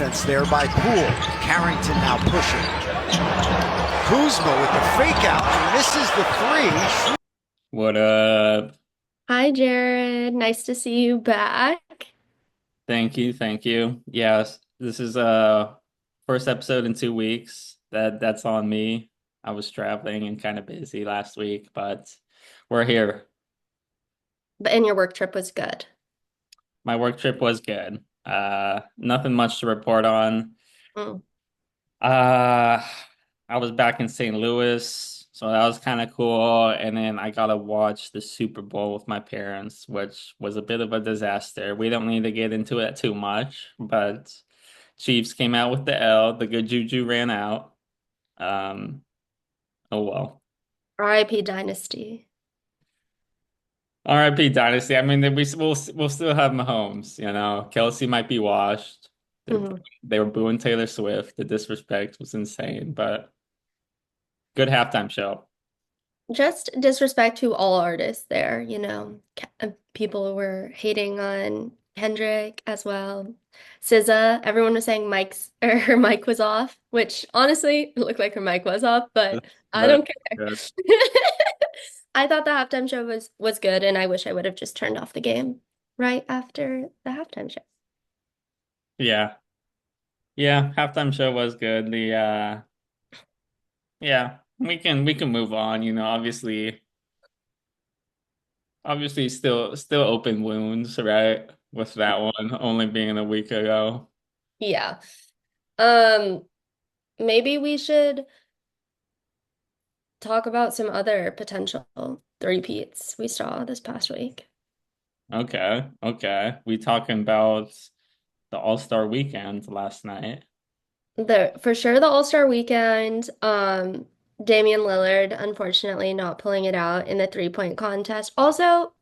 defense there by Poole. Carrington now pushing. Kuzma with the fake out. He misses the three. What up? Hi, Jared. Nice to see you back. Thank you, thank you. Yes, this is first episode in 2 weeks. That's on me. I was traveling and kind of busy last week, but we're here. And your work trip was good. My work trip was good. Nothing much to report on. Mm. Uh, I was back in St. Louis, so that was kind of cool. And then I got to watch the Super Bowl with my parents, which was a bit of a disaster. We don't need to get into it too much, but Chiefs came out with the L. The good juju ran out. Um, oh well. RIP Dynasty. RIP Dynasty. I mean, we'll still have Mahomes. Kelsey might be washed. They're, Mhm. they were booing Taylor Swift. The disrespect was insane, but good halftime show. Just disrespect to all artists there, People were hating on Kendrick as well. SZA, everyone was saying Mike's or her mic was off, which honestly it looked like her mic was off, but I But don't care. good. I thought the halftime show was good, and I wish I would have just turned off the game right after the halftime show. Yeah. Yeah, halftime show was good. The yeah, we can move on, obviously still open wounds, right? With that one only being a week ago. Yeah. Um, Maybe we should talk about some other potential three-peats we saw this past week. Okay, okay. We talking about the All-Star weekend last night. For sure the All-Star weekend, Damian Lillard unfortunately not pulling it out in the three-point contest. Also,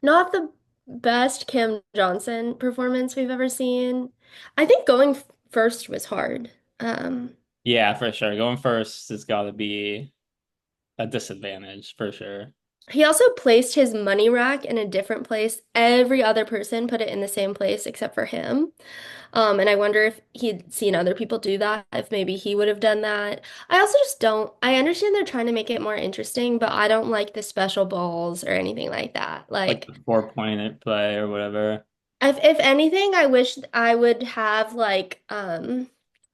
not the best Cam Johnson performance we've ever seen. I think going first was hard. Um, Yeah, for sure. Going first has got to be a disadvantage for sure. He also placed his money rack in a different place. Every other person put it in the same place except for him. And I wonder if he'd seen other people do that, if maybe he would have done that. I also just don't, I understand they're trying to make it more interesting, but I don't like the special balls or anything like that. Like Like, the 4 point play or whatever. if anything, I wish I would have like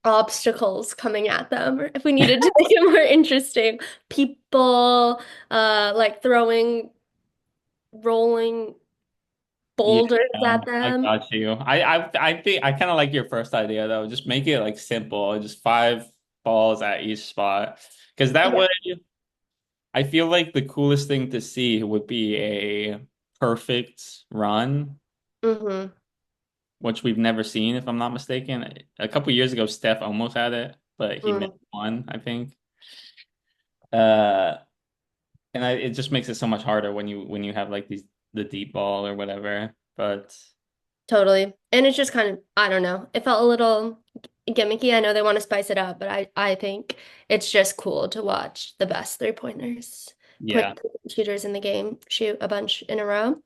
obstacles coming at them, or if we needed to make it more interesting. People like throwing rolling Yeah, boulders at I them. got you. I think I kind of like your first idea though. Just make it like simple, just 5 balls at each spot. Because that Yeah. way, I feel like the coolest thing to see would be a perfect run, hmm which we've never seen, if I'm not mistaken. A couple years ago, Steph almost had it, but he missed Mm, one, I think. Uh, it just makes it so much harder when you have like the deep ball or whatever. But totally. And it's just kind of, I don't know. It felt a little gimmicky. I know they want to spice it up, but I think it's just cool to watch the best three-pointers, yeah. point shooters in the game shoot a bunch in a row.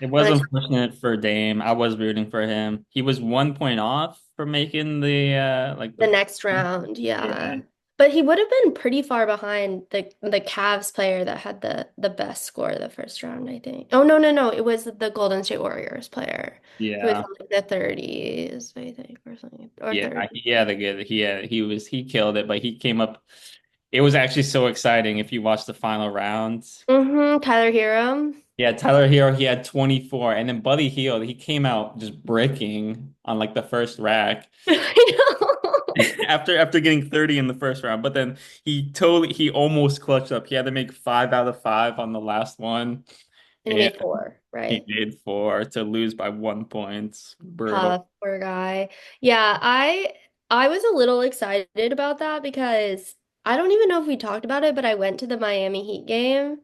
It was When it's unfortunate for Dame. I was rooting for him. He was 1 point off for making the like the the next round, yeah. yeah. But he would have been pretty far behind the Cavs player that had the best score the first round, I think. Oh no, no, no. It was the Golden State Warriors player who was Yeah. in like the 30s, I think, or something. Or Yeah, 30. he had a good he killed it, but he came up. It was actually so exciting if you watch the final rounds. Tyler Hero. Yeah, Tyler Hero, he had 24, and then Buddy Hield, he came out just bricking on like the first rack I know. after getting 30 in the first round. But then he almost clutched up. He had to make 5 out of 5 on the last one. And he And made four, he right? made 4 to lose by 1 point. Brutal. Poor guy. Yeah, I was a little excited about that because I don't even know if we talked about it, but I went to the Miami Heat game.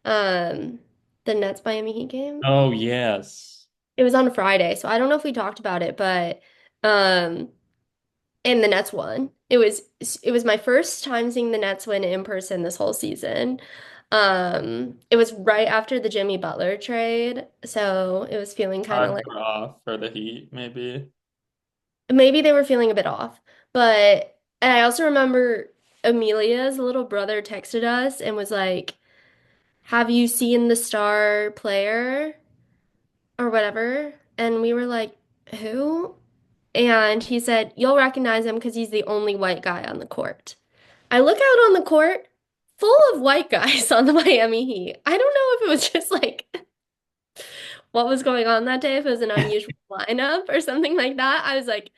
Um, the Nets Miami Heat game. Oh yes. It was on Friday, so I don't know if we talked about it, but um and the Nets won. It was my first time seeing the Nets win in person this whole season. It was right after the Jimmy Butler trade, so it was feeling kind of Odd like draw for the Heat, maybe. maybe they were feeling a bit off. But and I also remember Amelia's little brother texted us and was like, "Have you seen the star player or whatever?" And we were like, "Who?" And he said, "You'll recognize him because he's the only white guy on the court." I look out on the court, full of white guys on the Miami Heat. I don't know if it was just like what was going on that day, if it was an unusual lineup or something like that. I was like,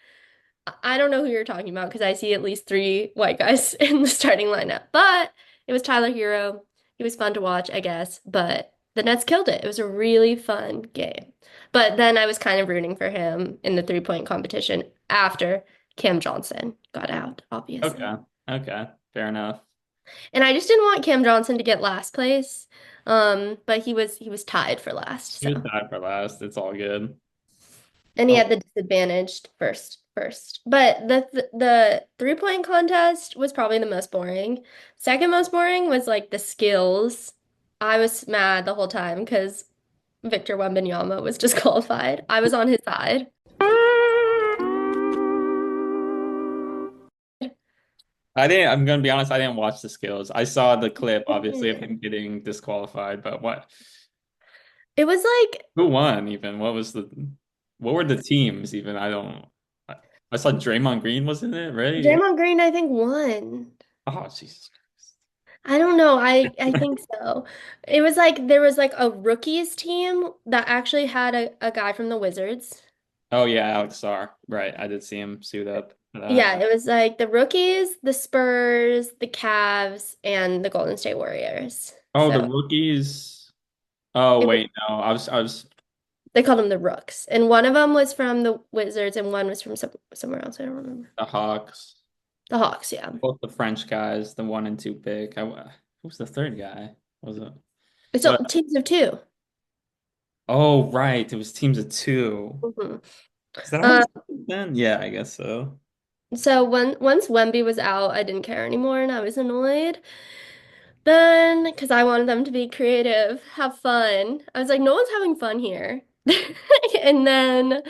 I don't know who you're talking about because I see at least three white guys in the starting lineup. But it was Tyler Hero. He was fun to watch, I guess. But the Nets killed it. It was a really fun game. But then I was kind of rooting for him in the 3-point competition after Cam Johnson got out, Okay. obviously. Okay. Fair enough. And I just didn't want Cam Johnson to get last place. But he was tied for last, He was so. tied for last. It's all good. And he Oh, had the disadvantaged first. But the 3-point contest was probably the most boring. Second most boring was like the skills. I was mad the whole time because Victor Wembanyama was disqualified. I was on his side. I'm gonna be honest, I didn't watch the skills. I saw the clip, obviously, of him getting disqualified, but It was like who won even? What were the teams even? I, I saw Draymond Green was in it, right? Draymond Green, I think, won. Oh, Jesus Christ. I don't know. I think so. It was like there was like a rookies team that actually had a guy from the Wizards. Oh yeah, Alex Sarr. Right. I did see him suit up for that. Yeah, it was like the rookies, the Spurs, the Cavs, and the Golden State Warriors. Oh, the So rookies. Oh it was, wait, no. I was they called them the Rooks, and one of them was from the Wizards, and one was from somewhere else. I don't remember. the Hawks. The Hawks, yeah. Both the French guys, the 1 and 2 pick. Who's the third guy? Was it? So But teams of two. oh right, it was teams of two. Mhm. Is that how Uh, this then? Yeah, I guess so. so once Wemby was out, I didn't care anymore, and I was annoyed. Then, because I wanted them to be creative, have fun, I was like, no one's having fun here. And then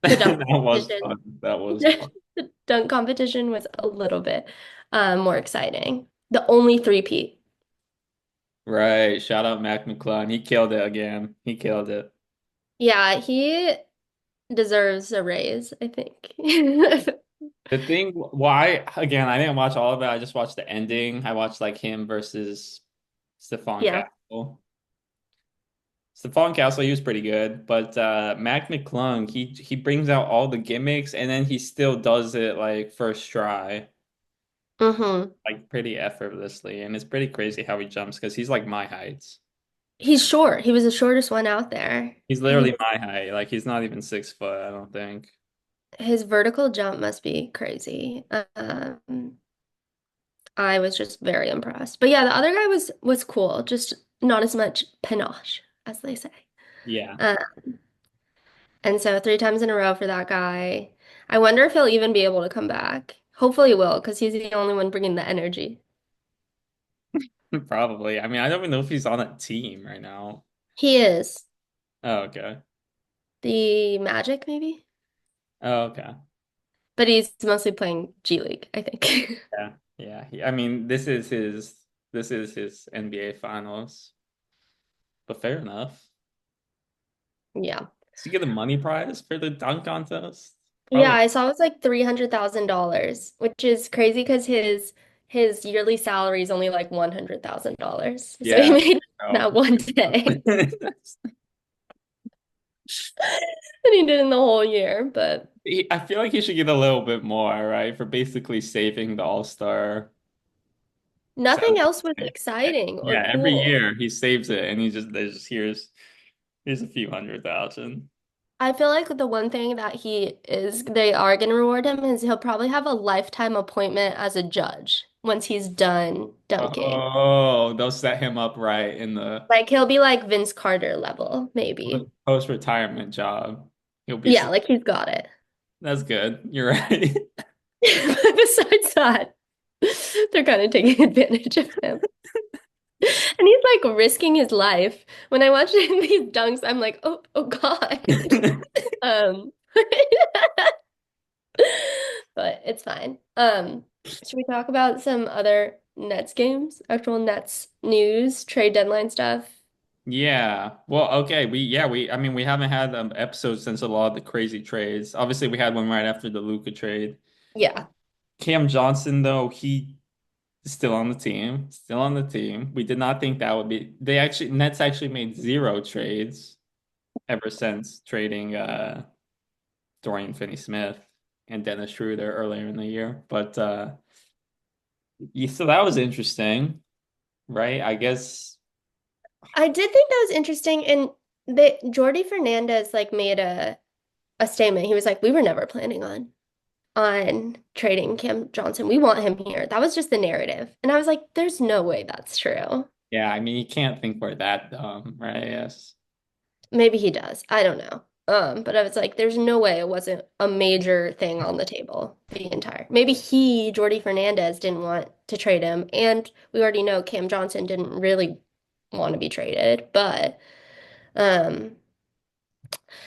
the dunk That was competition. fun. That was fun. The dunk competition was a little bit more exciting. The only three-peat. Right. Shout out Mac McClung. He killed it again. He killed it. Yeah, he deserves a raise, I think. The thing, why, again, I didn't watch all of it. I just watched the ending. I watched like him versus Stephon Yeah. Castle. Stephon Castle, he was pretty good, but Mac McClung, he brings out all the gimmicks and then he still does it like first try, hmm like pretty effortlessly. And it's pretty crazy how he jumps because he's like my height. He's short. He was the shortest one out there. He's literally my height. Like he's not even 6 foot, I don't think. His vertical jump must be crazy. I was just very impressed. But yeah, the other guy was cool, just not as much panache, as they say. Yeah. Uh, and so 3 times in a row for that guy. I wonder if he'll even be able to come back. Hopefully he will, because he's the only one bringing the energy. Probably. I mean, I don't even know if he's on a team right now. He is. Oh, okay. The Magic, maybe? Oh, okay. But he's mostly playing G League, I think. Yeah. Yeah. I mean, this is his NBA finals. But fair enough. Yeah. Does he get a money prize for the dunk contest? Yeah, Probably. I saw it was like $300,000, which is crazy because his yearly salary is only like $100,000. So he Yeah. made Oh. that one day than he did in the whole year. But I feel like he should get a little bit more, right? For basically saving the All-Star nothing salary. else was exciting or Yeah, every cool. year he saves it and here's a few 100,000. I feel like the one thing that they are going to reward him is he'll probably have a lifetime appointment as a judge once he's done dunking. Oh, they'll set him up right in the Like he'll be like Vince Carter level, maybe. post-retirement job. He'll be Yeah, set. like he's got it. That's good. You're right. But besides that, they're kind of taking advantage of him. And he's like risking his life. When I watch these dunks, I'm like, oh God. Um, But it's fine. Should we talk about some other Nets games? Actual Nets news, trade deadline stuff? Yeah. Well, okay. I mean, we haven't had an episode since a lot of the crazy trades. Obviously, we had one right after the Luka trade. Yeah. Cam Johnson, though, he is still on the team. Still on the team. We did not think that would be. Nets actually made zero trades ever since trading Dorian Finney-Smith and Dennis Schroeder earlier in the year. But yeah, so that was interesting, right? I guess. I did think that was interesting, and the Jordy Fernandez like made a statement. He was like, "We were never planning on trading Cam Johnson. We want him here." That was just the narrative, and I was like, "There's no way that's true." Yeah, I mean, you can't think we're that dumb, right? Yes. Maybe he does. I don't know. But I was like, "There's no way it wasn't a major thing on the table the entire." Maybe Jordy Fernandez, didn't want to trade him, and we already know Cam Johnson didn't really want to be traded, but. Um,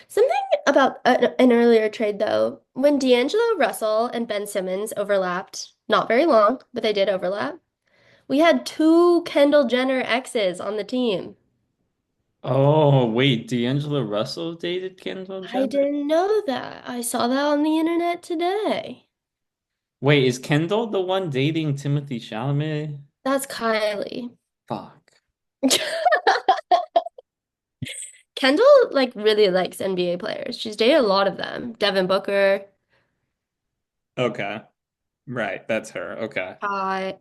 Something about an earlier trade, though, when D'Angelo Russell and Ben Simmons overlapped, not very long, but they did overlap, we had two Kendall Jenner exes on the team. Oh, wait, D'Angelo Russell dated Kendall I Jenner? didn't know that. I saw that on the internet today. Wait, is Kendall the one dating Timothy Chalamet? That's Kylie. Fuck. Kendall like really likes NBA players. She's dated a lot of them. Devin Booker, Okay. Right, that's her. Okay. I,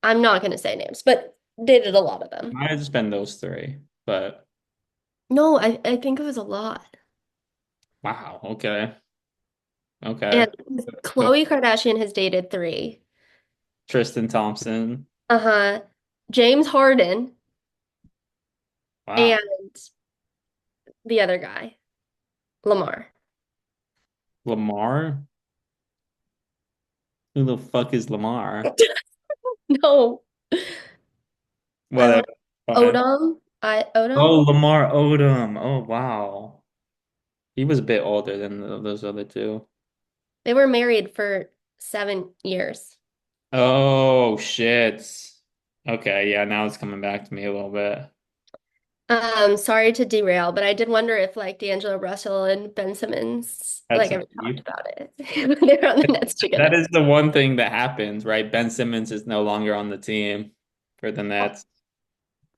I'm not gonna say names, but dated a lot of them. Might have just been those three, but No, I think it was a lot. wow, okay. Okay. And Khloe Kardashian has dated three. Tristan Thompson. Uh-huh. James Harden Wow. and the other guy, Lamar. Lamar? Who the fuck is Lamar? No. Whatever. Go ahead. Odom. Oh, Lamar Odom. Oh, wow. He was a bit older than those other two. They were married for 7 years. Oh, shit. Okay, yeah, now it's coming back to me a little bit. Sorry to derail, but I did wonder if like D'Angelo Russell and Ben Simmons That's like ever naive. talked about it when they were on the Nets That together. is the one thing that happens, right? Ben Simmons is no longer on the team for the Nets.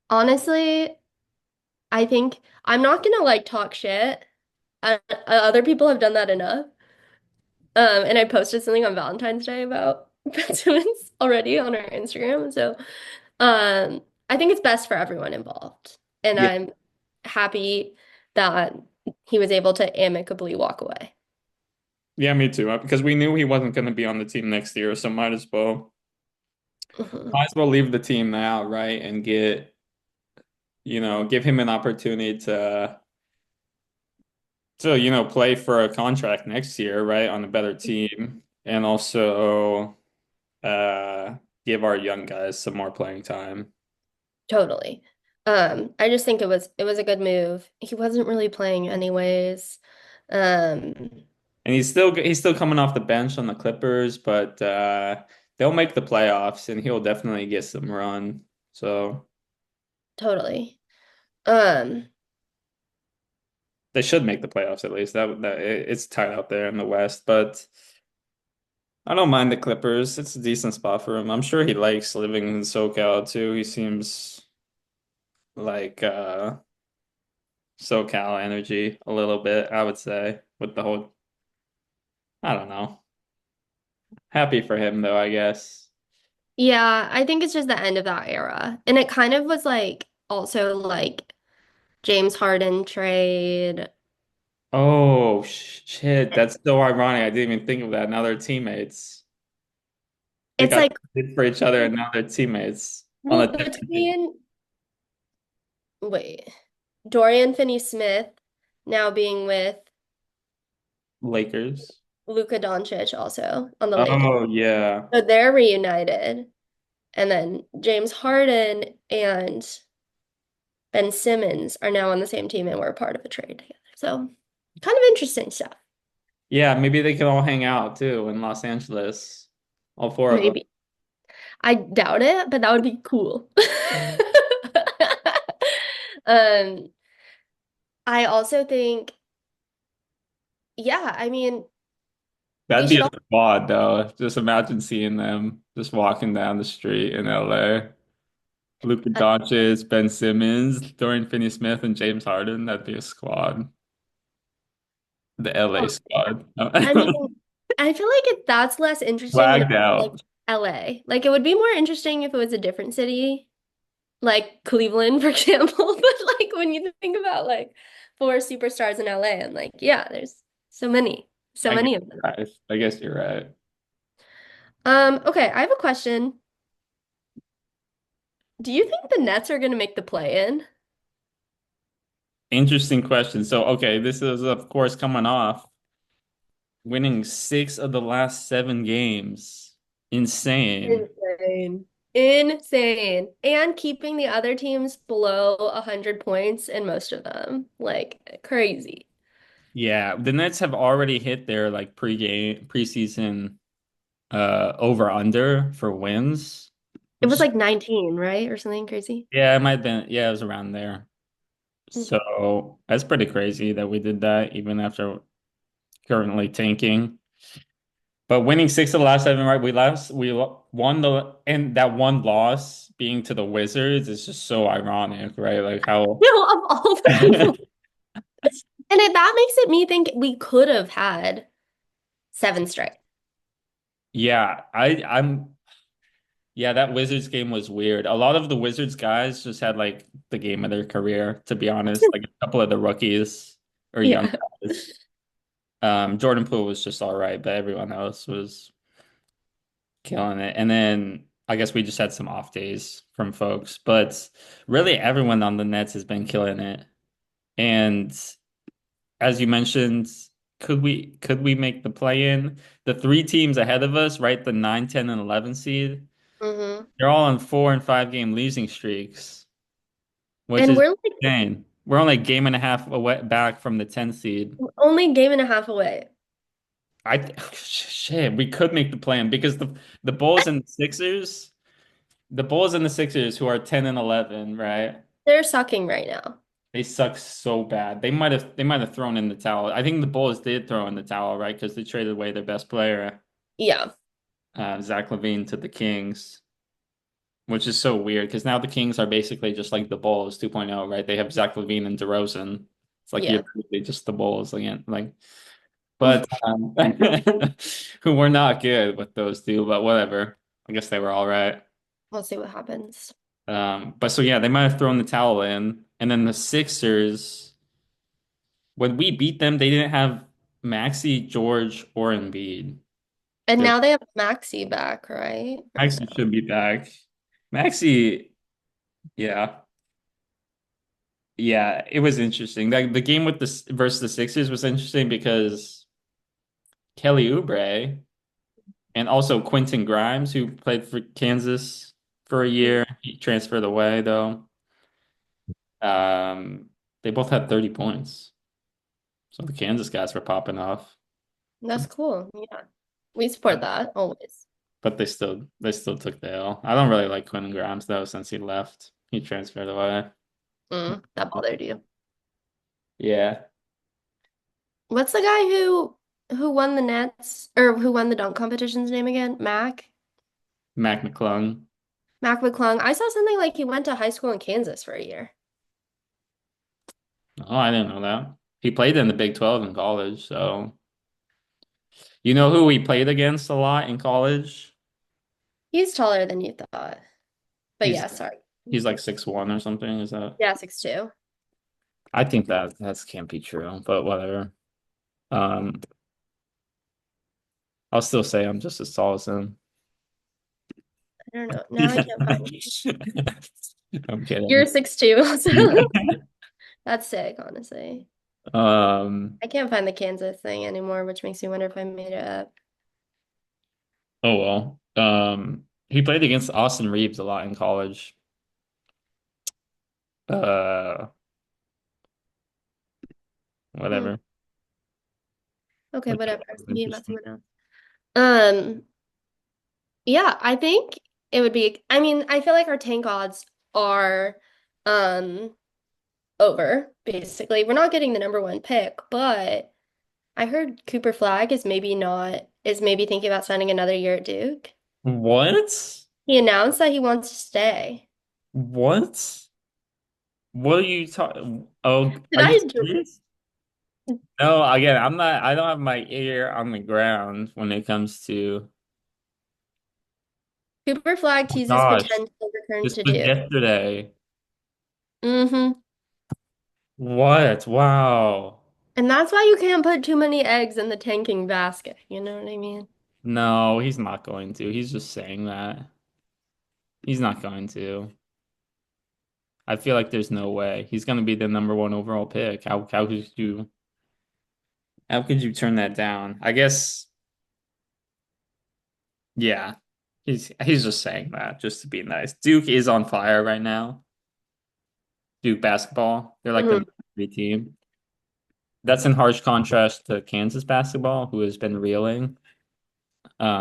Honestly, I think I'm not gonna like talk shit. Other people have done that enough. And I posted something on Valentine's Day about Ben Simmons already on our Instagram. So, I think it's best for everyone involved. And Yeah. I'm happy that he was able to amicably walk away. Yeah, me too. Because we knew he wasn't going to be on the team next year, so Mhm. might as well leave the team now, right? And give him an opportunity to play for a contract next year, right? On a better team. And also give our young guys some more playing time. Totally. I just think it was a good move. He wasn't really playing anyways. Um, And he's still coming off the bench on the Clippers, but they'll make the playoffs and he'll definitely get some run. So totally. Um, they should make the playoffs at least. It's tight out there in the West, but I don't mind the Clippers. It's a decent spot for him. I'm sure he likes living in SoCal too. He seems like SoCal energy a little bit, I would say, with the whole I don't know. Happy for him though, I guess. yeah, I think it's just the end of that era. And it kind of was like also like James Harden trade. Oh shit, that's so ironic. I didn't even think of that. Now they're teammates. They It's got like traded for each other and now they're teammates on well a different team. between wait, Dorian Finney-Smith now being with Lakers. Luka Doncic also on the Lakers. Oh yeah. So they're reunited. And then James Harden and Ben Simmons are now on the same team and we're part of a trade together. So kind of interesting stuff. Yeah, maybe they can all hang out too in Los Angeles. All four of them. Maybe. I doubt it, but that would be cool. Um, I also think, yeah, I mean, we That'd be should a all, squad though. Just imagine seeing them just walking down the street in LA. Luka uh, Doncic, Ben Simmons, Dorian Finney-Smith, and James Harden. That'd be a squad. The LA squad. I mean, I feel like that's less interesting than Flagged like out. LA. Like it would be more interesting if it was a different city, like Cleveland, for example. But like when you think about like four superstars in LA, I'm like, yeah, there's so I guess many of you're them. right. I guess you're right. Okay, I have a question. Do you think the Nets are going to make the play-in? Interesting question. So, okay, this is of course coming off winning 6 of the last 7 games. Insane. Insane. Insane. And keeping the other teams below 100 points in most of them. Like crazy. Yeah, the Nets have already hit their like preseason over under for wins, It which was is like 19, right? Or something crazy. yeah, it might have been yeah, it was around there. Mm. So that's pretty crazy that we did that even after currently tanking. But winning 6 of the last 7, right? Won and that one loss being to the Wizards is just so ironic, right? Like how No, of all the people. And that makes it me think we could have had seven straight. yeah, yeah, that Wizards game was weird. A lot of the Wizards guys just had like the game of their career, to be honest. Like a couple of the rookies or young Yeah. guys. Jordan Poole was just all right, but everyone else was killing it. And then I guess we just had some off days from folks, but really everyone on the Nets has been killing it. And as you mentioned, could we make the play in? The 3 teams ahead of us, right? The 9, 10, and 11 seed, Hmm. they're all on 4 and 5 game losing streaks, which And is we're like insane. We're only a game and a half away back from the 10 seed. only game and a half away. Shit, we could make the plan because the Bulls and the Sixers, the Bulls and the Sixers who are 10 and 11, right? They're sucking right now. They suck so bad. They might have thrown in the towel. I think the Bulls did throw in the towel, right? Because they traded away their best player, Yeah. Zach LaVine, to the Kings, which is so weird because now the Kings are basically just like the Bulls 2.0, right? They have Zach LaVine and DeRozan. It's like you're Yeah. basically just the Bulls again, like, but who were not good with those two, but whatever. I guess they were all right. We'll see what happens. But so yeah, they might have thrown the towel in, and then the Sixers. When we beat them, they didn't have Maxi, George, or Embiid. And Their now they have Maxi back, right? Or Maxi should be back. Maxi, yeah, yeah, it was interesting. The game with versus the Sixers was interesting because Kelly Oubre and also Quentin Grimes, who played for Kansas for a no. year, he transferred away though. Um, they both had 30 points, so the Kansas guys were popping off. That's cool. Yeah. We support that always. But they still took the L. I don't really like Quentin Grimes though since he left. He transferred away. That bothered you. Yeah. What's the guy who won the Nets or who won the dunk competition's name again? Mac McClung. Mac McClung. I saw something like he went to high school in Kansas for a year. Oh, I didn't know that. He played in the Big 12 in college, so you know who he played against a lot in college? He's taller than you thought. But He's yeah, sorry. he's like 6'1" or something. Is that? Yeah, 6'2". I think that can't be true, but whatever. Um, I'll still say I'm just as tall as him. I don't know. Now I can't find I'm kidding. You're 6'2" also. That's sick, honestly. Um, I can't find the Kansas thing anymore, which makes me wonder if I made it up. oh well. He played against Austin Reeves a lot in college. Uh, Hmm. whatever. Okay, which whatever. is Maybe about interesting. someone else. Um, yeah, I think it would be, I mean, I feel like our tank odds are um over, basically. We're not getting the number one pick, but I heard Cooper Flagg is maybe thinking about signing another year at Duke. What? He announced that he wants to stay. What? What are you talking? Oh, Did are you I serious? No, again, I don't have my ear on the ground when it comes to, Cooper Flag oh teases gosh, potential return this to was Duke. yesterday. Mm-hmm. What? Wow. And that's why you can't put too many eggs in the tanking basket. You know what I mean? No, he's not going to. He's just saying that. He's not going to. I feel like there's no way. He's going to be the number one overall pick. How could you turn that down? I guess, yeah. He's just saying that just to be nice. Duke is on fire right now. Duke basketball. They're like the Mhm. number three team. That's in harsh contrast to Kansas basketball, who has been reeling.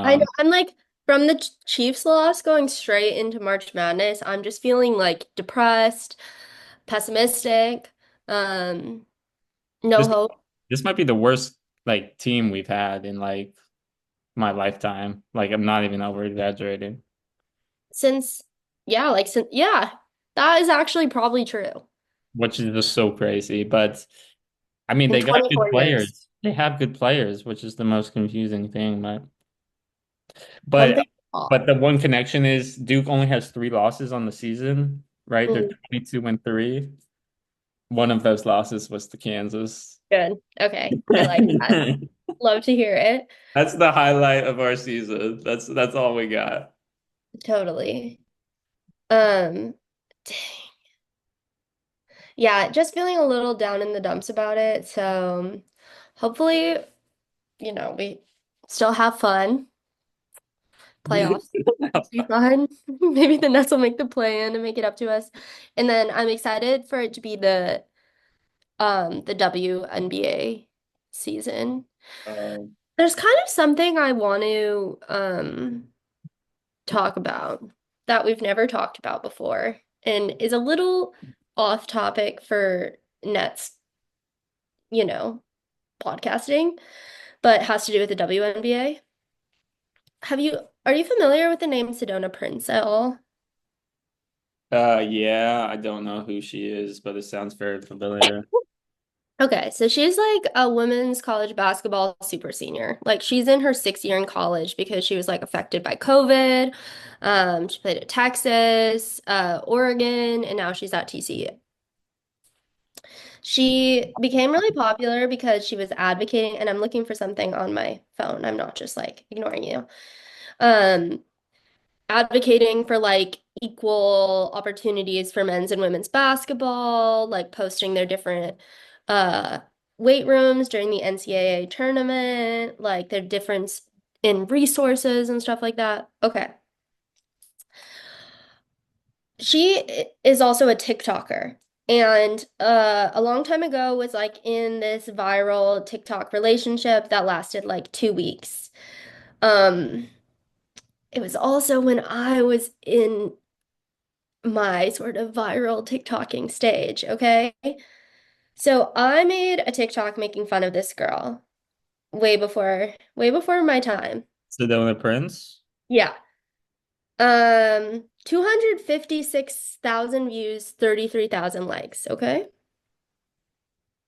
I know. Um, I'm like, from the Chiefs loss going straight into March Madness, I'm just feeling like depressed, pessimistic, um, no this hope. this might be the worst like team we've had in like my lifetime. Like I'm not even over exaggerating, Since, yeah, yeah, that is actually probably true. which is just so crazy. But I mean, In they got good 24 years. players. They have good players, which is the most confusing thing. One But thing off. but the one connection is Duke only has three losses on the season, right? They're Mm, 22-3. One of those losses was to Kansas. good. Okay. I like that. Love to hear it. That's the highlight of our season. That's all we got. Totally. Um, dang. Yeah, just feeling a little down in the dumps about it. So hopefully, we still have fun. Playoffs will be fun. Maybe the Nets will make the play in and make it up to us. And then I'm excited for it to be the WNBA season. Um, There's kind of something I want to talk about that we've never talked about before and is a little off topic for Nets, you know, podcasting, but has to do with the WNBA. Are you familiar with the name Sedona Prince at all? yeah, I don't know who she is, but it sounds very familiar. Okay, so she's like a women's college basketball super senior. Like she's in her sixth year in college because she was like affected by COVID. She played at Texas, Oregon, and now she's at TCU. She became really popular because she was advocating, and I'm looking for something on my phone. I'm not just like ignoring you. Um, Advocating for like equal opportunities for men's and women's basketball, like posting their different uh weight rooms during the NCAA tournament, like their difference in resources and stuff like that. Okay. She is also a TikToker. And a long time ago was like in this viral TikTok relationship that lasted like 2 weeks. Um, it was also when I was in my sort of viral TikToking stage, okay? So I made a TikTok making fun of this girl way before my time. Sedona Prince. Yeah. 256,000 views, 33,000 likes, okay?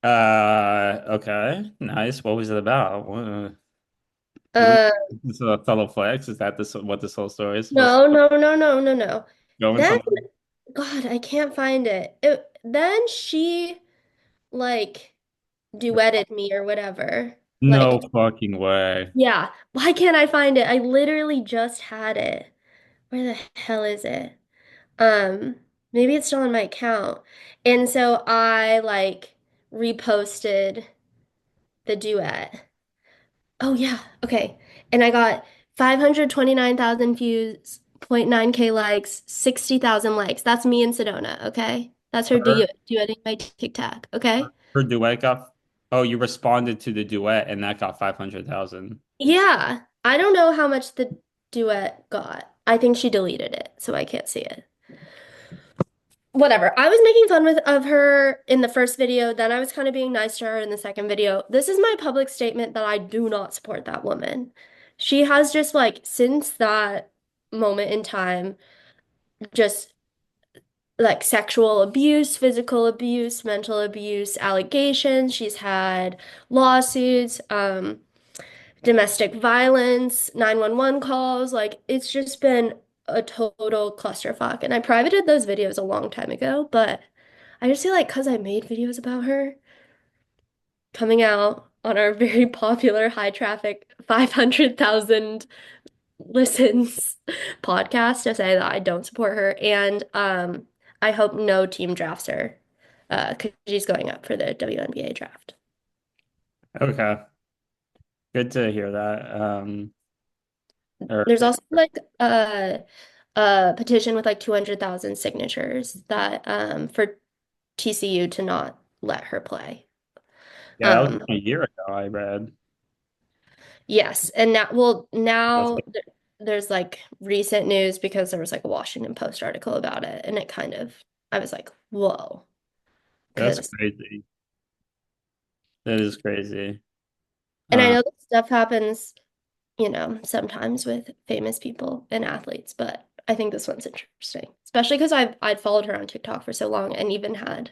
Okay, nice. What was it about? What, Uh, this is a fellow flex? Is that what this whole story is supposed no, no, no, no, no, no. to go in Then, something? God, I can't find it. Then she like duetted me or whatever. No Like, fucking way. yeah. Why can't I find it? I literally just had it. Where the hell is it? Maybe it's still on my account. And so I like reposted the duet. Oh yeah, okay. And I got 529,000 views, 0.9K likes, 60,000 likes. That's me and Sedona, okay? That's her Her, duetting my TikTok, okay? her duet got Oh, you responded to the duet and that got 500,000. Yeah, I don't know how much the duet got. I think she deleted it, so I can't see it. Whatever. I was making fun of her in the first video, then I was kind of being nice to her in the second video. This is my public statement that I do not support that woman. She has just like since that moment in time, just like sexual abuse, physical abuse, mental abuse allegations. She's had lawsuits, domestic violence, 911 calls. Like it's just been a total clusterfuck. And I privated those videos a long time ago, but I just feel like because I made videos about her coming out on our very popular high traffic 500,000 listens podcast to say that I don't support her. And I hope no team drafts her because she's going up for the WNBA draft. Okay. Good to hear that. Or There's also like a petition with like 200,000 signatures that for TCU to not let her play. yeah, that was Um, a year ago, I read. yes, and now well That's now there's like recent news because there was like a Washington Post article about it, and it kind of I was like, whoa, that's because crazy. That is crazy. and I Uh, know this stuff happens, sometimes with famous people and athletes, but I think this one's interesting, especially because I'd followed her on TikTok for so long and even had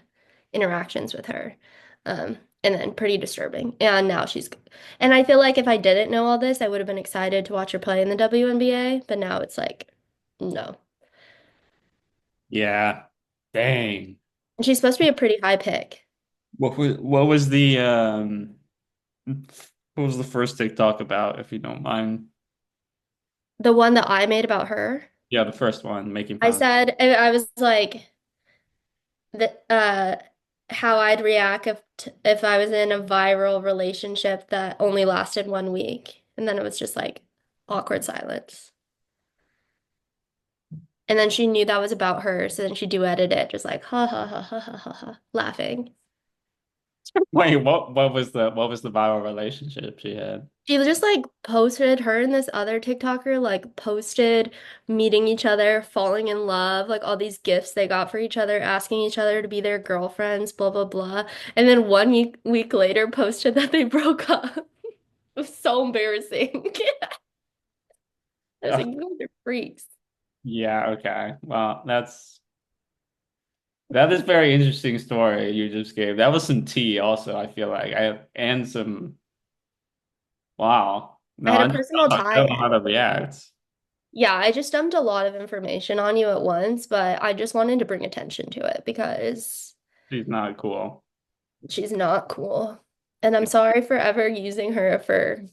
interactions with her. And then pretty disturbing. And now and I feel like if I didn't know all this, I would have been excited to watch her play in the WNBA, but now it's like, no. yeah. Dang. And she's supposed to be a pretty high pick. What was the first TikTok about, if you don't mind? The one that I made about her, Yeah, the first one, making I fun of. said, I was like, that how I'd react if I was in a viral relationship that only lasted 1 week. And then it was just like awkward silence. And then she knew that was about her, so then she duetted it, just like ha ha ha ha ha ha, ha laughing. Wait, what was the viral relationship she had? She just like posted her and this other TikToker like posted meeting each other, falling in love, like all these gifts they got for each other, asking each other to be their girlfriends, blah blah blah. And then 1 week later posted that they broke up. It was so embarrassing. I was like, you guys are freaks. Yeah, okay. Well, that is very interesting story you just gave. That was some tea also, I feel like. And some wow. I No, had I a personal don't know tie. how to react. Yeah, I just dumped a lot of information on you at once, but I just wanted to bring attention to it because She's not cool. she's not cool. And I'm sorry for ever using her for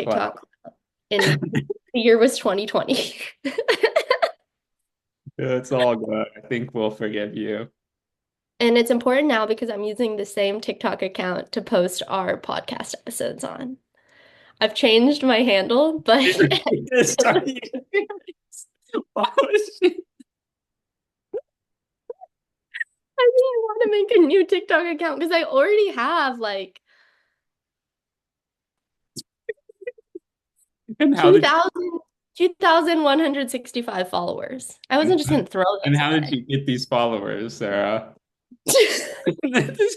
Well, TikTok in the year was 2020. it's all good. I think we'll forgive you. And it's important now because I'm using the same TikTok account to post our podcast episodes on. I've changed my handle, but This time Why was she- I didn't want to make a new TikTok account because I already have like And how did 2,000, 2,165 followers. I wasn't just gonna throw and those how did away. you get these followers, Sarah? This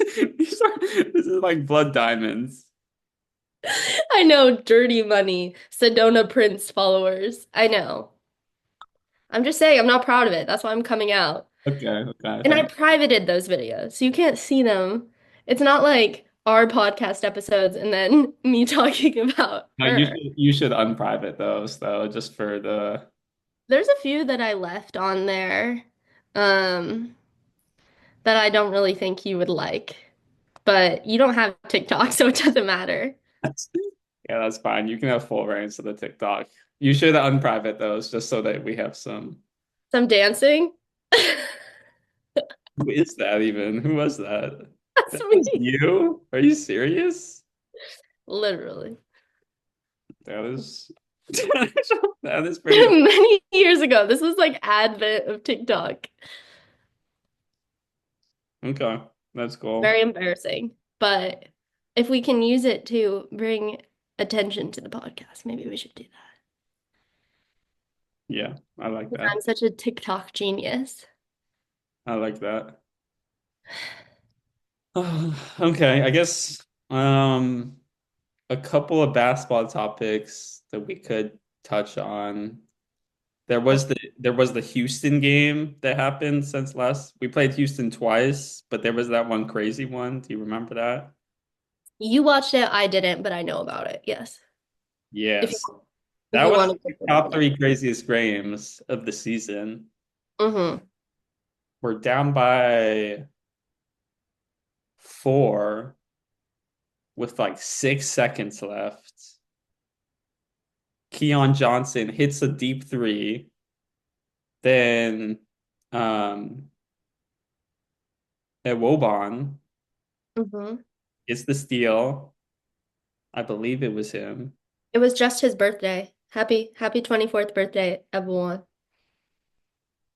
is like blood diamonds. I know, dirty money, Sedona Prince followers. I know. I'm just saying, I'm not proud of it. That's why I'm coming out. Okay, okay, And I thank privated those videos, so you can't see them. It's not like our podcast episodes and then me talking about No, you her. should you should unprivate those though, just for the There's a few that I left on there, um, that I don't really think you would like. But you don't have TikTok, so it doesn't matter. yeah, that's fine. You can have full reigns to the TikTok. You should unprivate those just so that we have some. Some dancing. Who is that even? Who was that? That's That was me. you? Are you serious? Literally. That is that is pretty Many years ago. This was like advent of TikTok. okay. That's cool. Very embarrassing. But if we can use it to bring attention to the podcast, maybe we should do that. Yeah, I like 'Cause that. I'm such a TikTok genius. I like that. Okay, I guess a couple of basketball topics that we could touch on. There was the Houston game that happened since last. We played Houston twice, but there was that one crazy one. Do you remember that? You watched it, I didn't, but I know about it. Yes. If you Yes. if That you was want to the go further top on it. three craziest games of the season. Mm-hmm. We're down by 4 with like 6 seconds left. Keon Johnson hits a deep three. Then um Wobon Mm-hmm. gets the steal. I believe it was him. It was just his birthday. Happy 24th birthday, everyone.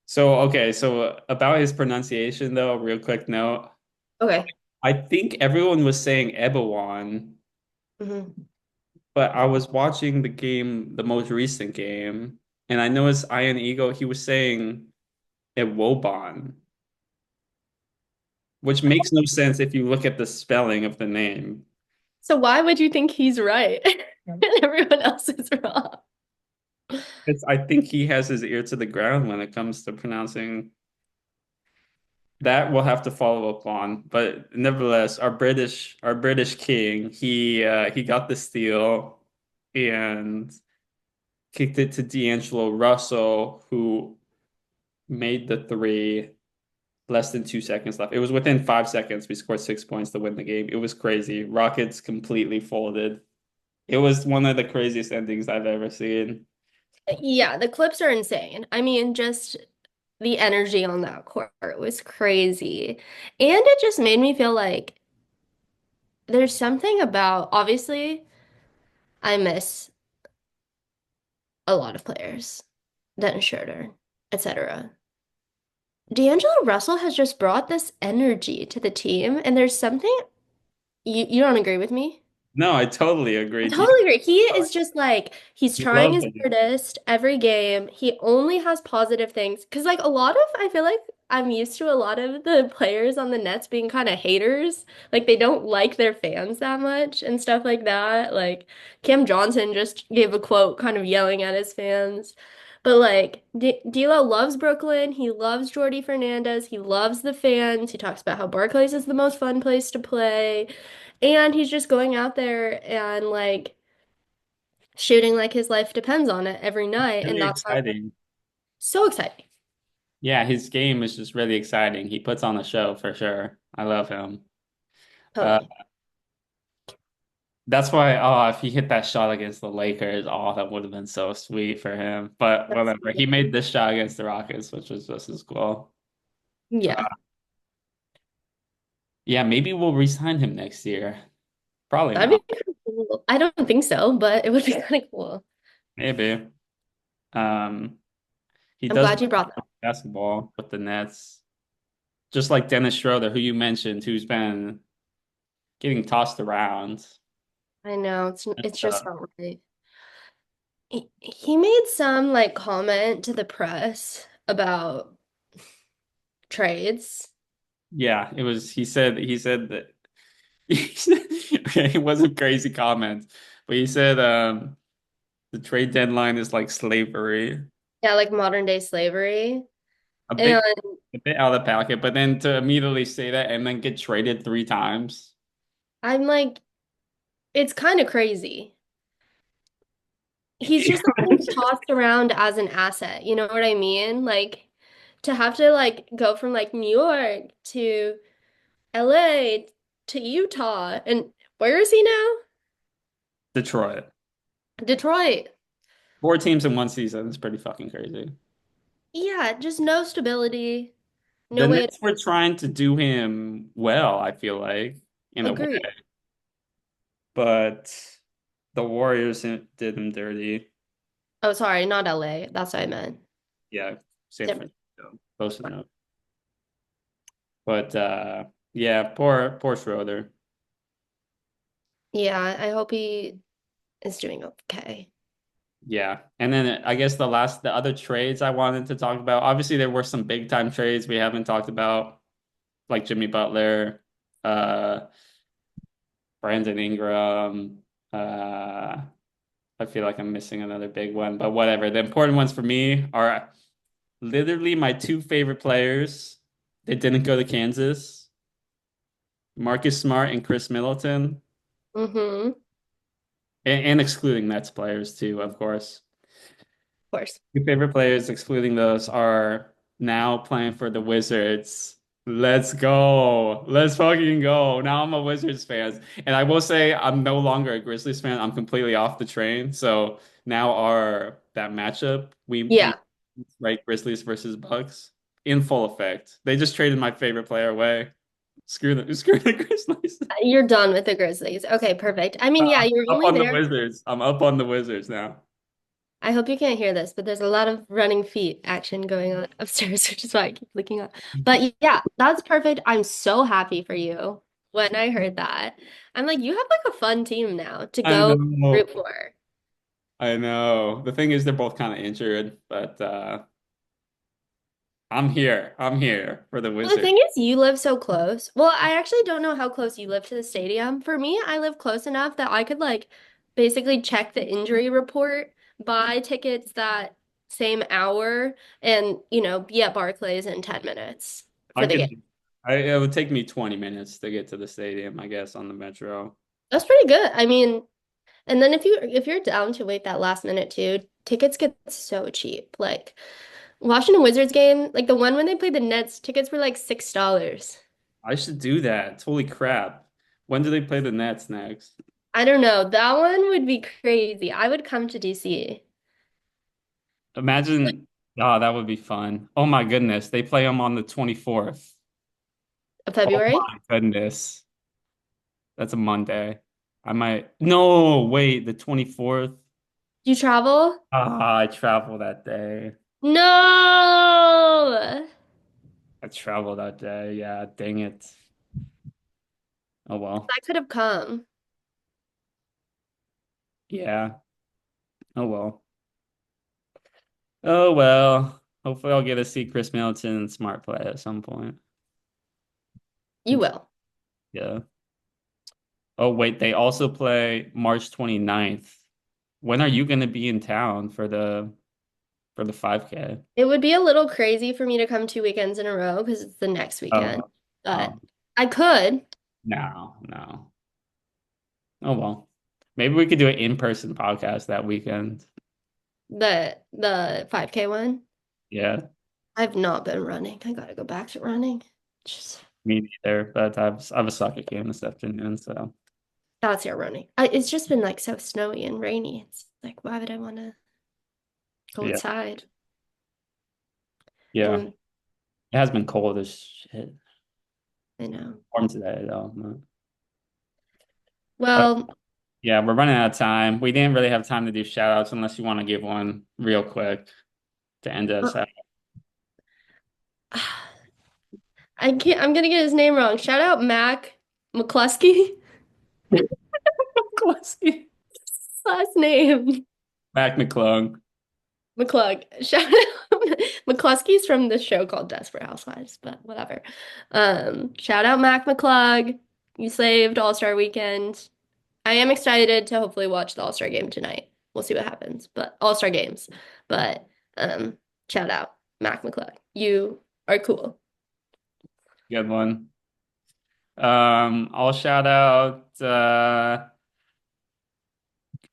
So okay, so about his pronunciation though, real quick note. Okay. I think everyone was saying Ebawan, Mm-hmm. but I was watching the game, the most recent game, and I noticed Ian Eagle, he was saying Ewobon, which makes no sense if you look at the spelling of the name. So why would you think he's right and everyone else is wrong? I think he has his ear to the ground when it comes to pronouncing. That we'll have to follow up on, but nevertheless, our British king, he got the steal and kicked it to D'Angelo Russell, who made the three. Less than 2 seconds left. It was within 5 seconds. We scored 6 points to win the game. It was crazy. Rockets completely folded. It was one of the craziest endings I've ever seen. Yeah, the clips are insane. I mean, just the energy on that court was crazy. And it just made me feel like there's something about, obviously, I miss a lot of players, Dennis Schroeder, etc. D'Angelo Russell has just brought this energy to the team, and there's something you don't agree with me? No, I totally I agree. totally agree. He is just like he's You trying love his it. hardest every game. He only has positive things because like a lot of I feel like I'm used to a lot of the players on the Nets being kind of haters. Like they don't like their fans that much and stuff like that. Like Cam Johnson just gave a quote kind of yelling at his fans. But like D'Lo loves Brooklyn. He loves Jordy Fernandez. He loves the fans. He talks about how Barclays is the most fun place to play. And he's just going out there and like shooting like his life depends on it every night. And Really that's how exciting. so exciting. Yeah, his game is just really exciting. He puts on a show for sure. I love him. Uh, Totally. that's why, oh, if he hit that shot against the Lakers, oh, that would have been so sweet for him. But That's whatever. He made this shot against the Rockets, which was just as cool. Uh, yeah. yeah, maybe we'll re-sign him next year. Probably That'd not. be kind of cool. I don't think so, but it would be kind of cool. Maybe. Um, he I'm does glad you brought that. basketball with the Nets, just like Dennis Schroeder, who you mentioned, who's been getting tossed around. I know it's It's, just not right. He made some like comment to the press about trades. yeah, it was. He said that. Okay, it wasn't crazy comment, but he said the trade deadline is like slavery, Yeah, like modern day slavery. a And bit a bit out of the pocket. But then to immediately say that and then get traded 3 times. I'm like, it's kind of crazy. He's just like tossed around as an asset. You know what I mean? Like to have to like go from like New York to LA to Utah and where is he now? Detroit. Detroit. 4 teams in one season is pretty fucking crazy. Yeah, just no stability, The no way to Nets were trying to do him well, I feel like, in a way, agree. but the Warriors did him dirty. Oh, sorry, not LA. That's what I meant. Yeah, San Different. Francisco, close enough. But yeah, poor Schroeder. Yeah, I hope he is doing okay. Yeah. And then I guess the other trades I wanted to talk about. Obviously, there were some big time trades we haven't talked about, like Jimmy Butler, uh, Brandon Ingram. I feel like I'm missing another big one, but whatever. The important ones for me are literally my two favorite players that didn't go to Kansas, Marcus Smart and Chris Middleton, Mm-hmm. Of and excluding Nets players too, of course. course. Your favorite players, excluding those, are now playing for the Wizards. Let's go. Let's fucking go. Now I'm a Wizards fan. And I will say I'm no longer a Grizzlies fan. I'm completely off the train. So now our that matchup, we Yeah, right Grizzlies versus Bucks in full effect. They just traded my favorite player away. Screw the Grizzlies. you're done with the Grizzlies. Okay, perfect. I mean, yeah, you're Up only on the there. Wizards. I'm up on the Wizards now. I hope you can't hear this, but there's a lot of running feet action going on upstairs, which is why I keep looking up. But yeah, that's perfect. I'm so happy for you when I heard that. I'm like, you have like a fun team now to I go know. root for. I know. The thing is, they're both kind of injured, but I'm here. I'm here for the Well, the Wizards. thing is, you live so close. Well, I actually don't know how close you live to the stadium. For me, I live close enough that I could like basically check the injury report, buy tickets that same hour, and be at Barclays in 10 minutes I for the game. could. It would take me 20 minutes to get to the stadium, I guess, on the metro. That's pretty good. I mean, and then if you're down to wait that last minute too, tickets get so cheap. Like Washington Wizards game, like the one when they played the Nets, tickets were like $6. I should do that. Holy crap! When do they play the Nets next? I don't know. That one would be crazy. I would come to DC. Imagine. Oh, that would be fun. Oh my goodness, they play them on the 24th. Oh February? my goodness, that's a Monday. I might. No, wait, the 24th. Do you travel? Ah, I travel that day. No! I travel that day. Yeah, dang it. Oh well. I could have come. Yeah. Oh well. Oh well. Hopefully I'll get to see Chris Middleton and Smart play at some point. You will. Yeah. Oh wait, they also play March 29th. When are you going to be in town for the 5K? It would be a little crazy for me to come 2 weekends in a row because it's the next weekend. Oh, But oh, I could. no, no. Oh well. Maybe we could do an in-person podcast that weekend. The 5K one. Yeah, I've not been running. I gotta go back to running. Just me neither. But I have a soccer game this afternoon, so that's your running. It's just been like so snowy and rainy. It's like, why would I want to go yeah, outside? yeah. And It has been cold as shit. I know. Warm today though. But Well, yeah, we're running out of time. We didn't really have time to do shout outs unless you want to give one real quick to end us out. I can't. I'm gonna get his name wrong. Shout out Mac McCluskey. Classy. Last name Mac McClung. McClug. Shout out McCluskey's from this show called Desperate Housewives, but whatever. Shout out Mac McClug. You saved All-Star Weekend. I am excited to hopefully watch the All-Star game tonight. We'll see what happens, but All-Star games. But shout out Mac McClug. You are cool. Good one. I'll shout out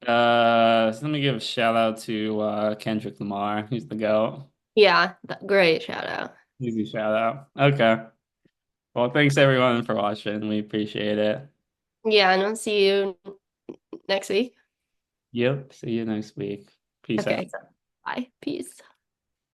let me give a shout out to Kendrick Lamar. He's the GOAT. Yeah, great shout out. Easy shout out. Okay. Well, thanks everyone for watching. We appreciate it. Yeah, and I'll see you next week. Yep. See you next week. Peace out. Okay, so bye. Peace.